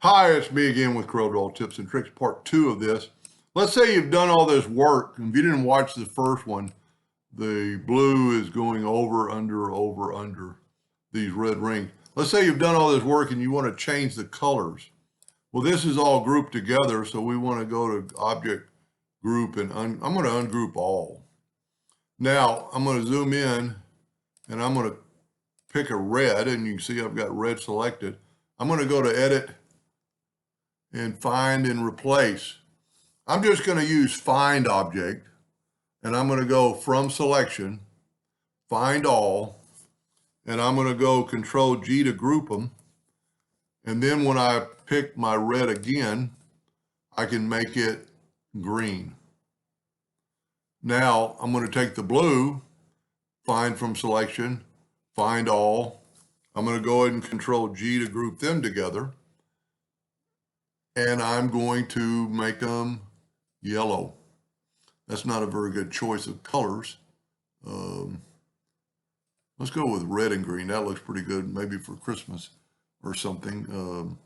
Hi, it's me again with Corel Tips and Tricks, part 2 of this. Let's say you've done all this work, and if you didn't watch the first one, the blue is going over, under these red rings. Let's say you've done all this work and you want to change the colors. Well, this is all grouped together, so we want to go to Object, Group, and I'm going to ungroup all. Now, I'm going to zoom in, and I'm going to pick a red, and you can see I've got red selected. I'm going to go to Edit, and Find and Replace. I'm just going to use Find Object, and I'm going to go from Selection, Find All, and I'm going to go Control G to group them. And then when I pick my red again, I can make it green. Now I'm going to take the blue, Find from Selection, Find All. I'm going to go ahead and Control G to group them together. And I'm going to make them yellow. That's not a very good choice of colors. Let's go with red and green. That looks pretty good, maybe for Christmas or something.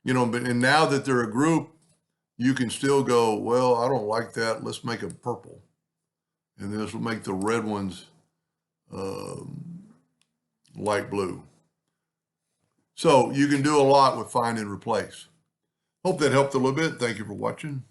And now that they're a group, you can still go, well, I don't like that. Let's make them purple. And this will make the red ones light blue. So you can do a lot with Find and Replace. Hope that helped a little bit. Thank you for watching.